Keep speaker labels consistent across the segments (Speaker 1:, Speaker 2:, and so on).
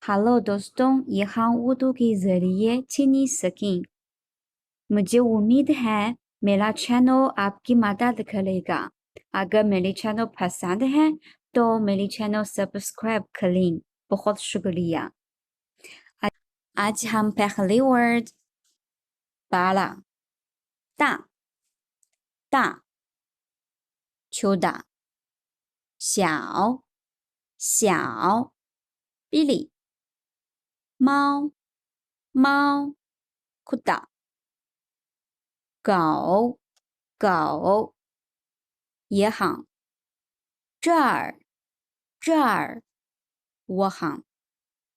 Speaker 1: हेलो दोस्तों, यहाँ उर्दू के ज़रिए चीनी सकें। मुझे उम्मीद है मेरा चैनल आपकी मदद करेगा। अगर मेरी चैनल पसंद है तो मेरी चैनल सब्सक्राइब करें। बहुत शुक्रिया। आज हम पहले वर्ड बड़ा,大छोटा,小Billy 猫裤裆狗也好这儿我好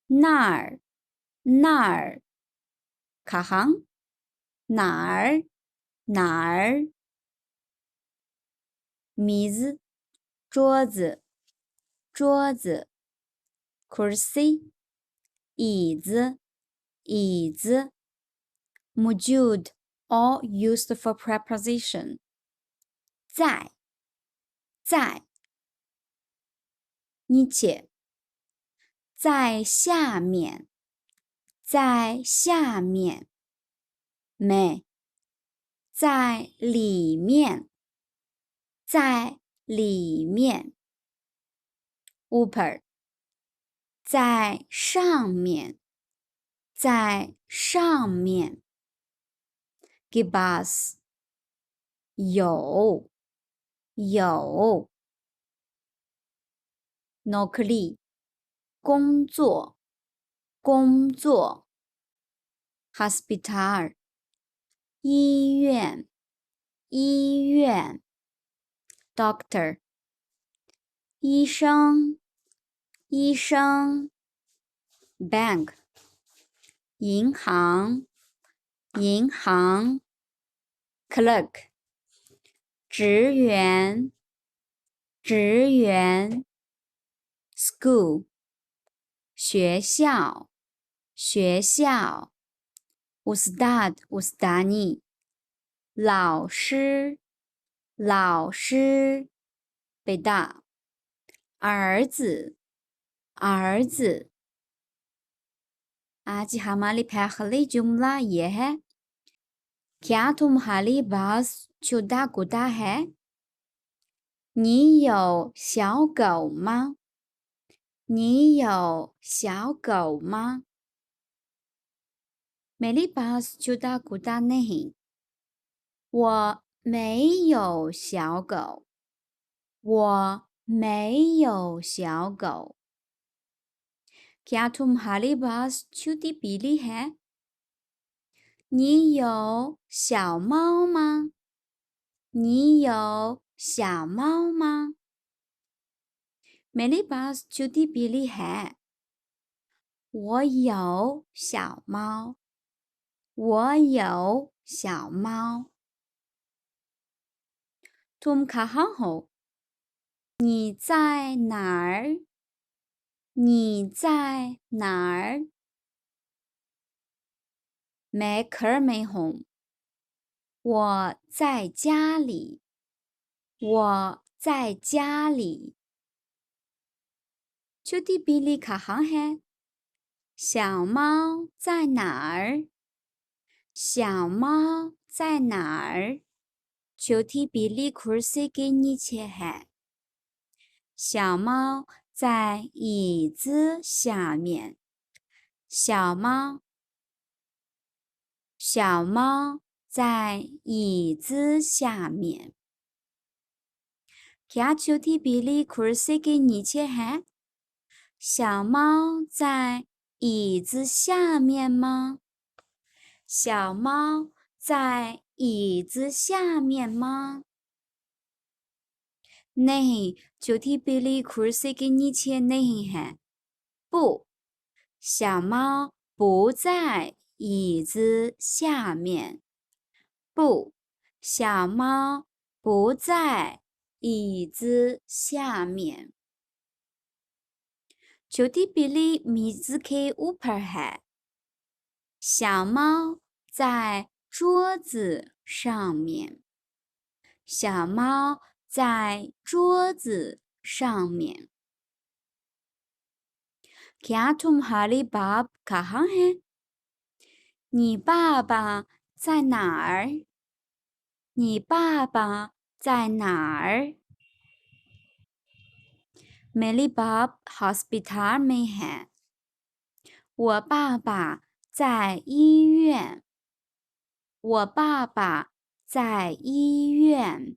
Speaker 1: 那儿卡行哪儿米子桌子kursi 椅子موجود all used for preposition 在नीचे 在下面没在里面ऊपर 在上面के पास 有 नौकरी 工作 hospital 医院 doctor 医生 bank 银行 clerk 职员 school 学校 ustad ustani 老师 बेटा 儿子 आज हमारी पहली जुमला ये है क्या तुम्हारी बास छोटा कुत्ता है 你有小狗吗 मेरे पास छोटा कुत्ता नहीं 我没有小狗 क्या तुम्हारे पास छोटी बिल्ली है 你有小猫吗 मेरे पास छोटी बिल्ली है 我有小猫 तुम कहाँ हो 你在哪儿 मैं घर में हूँ 我在家里 छोटी बिल्ली कहाँ है 小猫在哪儿 छोटी बिल्ली कुर्सी के नीचे है 小猫在椅子下面小猫在椅子下面 क्या छोटी बिल्ली कुर्सी के नीचे है 小猫在椅子下面吗小猫在椅子下面吗 नहीं छोटी बिल्ली कुर्सी के नीचे नहीं है 不小猫不在椅子下面不小猫不在椅子下面 छोटी बिल्ली मेज के ऊपर है 小猫在桌子上面小猫在桌子上面 क्या तुम्हारे बाप कहाँ हैं? 你爸爸在哪儿？你爸爸在哪儿？मेरे बाप हॉस्पिटल में हैं।我爸爸在医院。我爸爸在医院。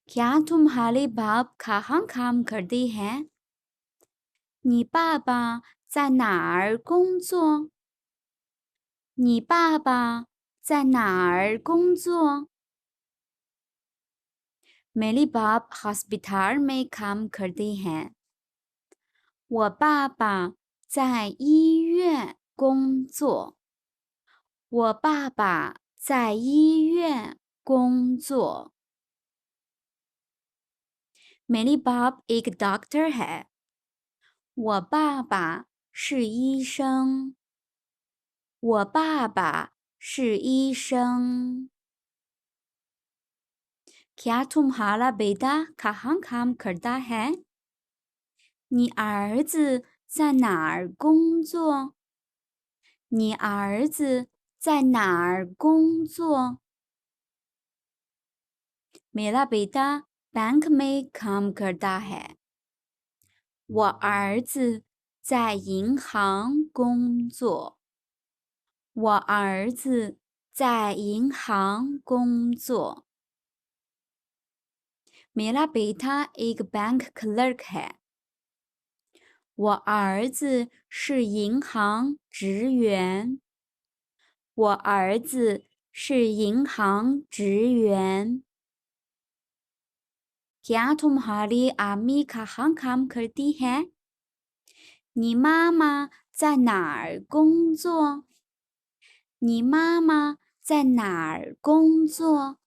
Speaker 1: क्या तुम्हारे बाप कहाँ काम करते हैं？你爸爸在哪儿工作？你爸爸在哪儿工作？मेरे बाप हॉस्पिटल में काम करते हैं।我爸爸在医院工作。我爸爸在医院工作。मेरे बाप एक डॉक्टर है।我爸爸是医生。我爸爸是医生。क्या तुम्हारा बेटा कहाँ काम करता है？你儿子在哪儿工作？你儿子在哪儿工作？मेरा बेटा बैंक में काम करता है।我儿子在银行工作。我儿子在银行工作。मेरा बेटा एक बैंक क्लर्क है।我儿子是银行职员。我儿子是银行职员。क्या तुम्हारी आमी कहाँ काम करती है？你妈妈在哪儿工作？你妈妈在哪儿工作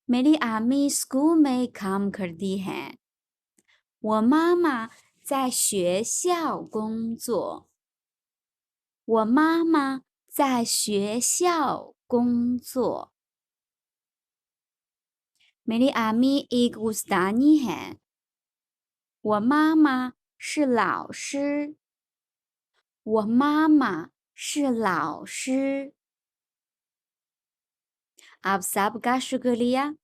Speaker 1: ？मेरी आमी स्कूल में काम करती है।我妈妈在学校工作。我妈妈在学校工作。मेरी आमी एक उस्तानी है।我妈妈是老师。我妈妈是老师。आप सबका शुक्रिया，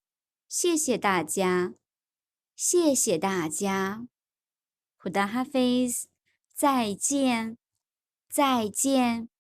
Speaker 1: 谢谢大家，谢谢大家。खुदा हाफिज，再见，再见。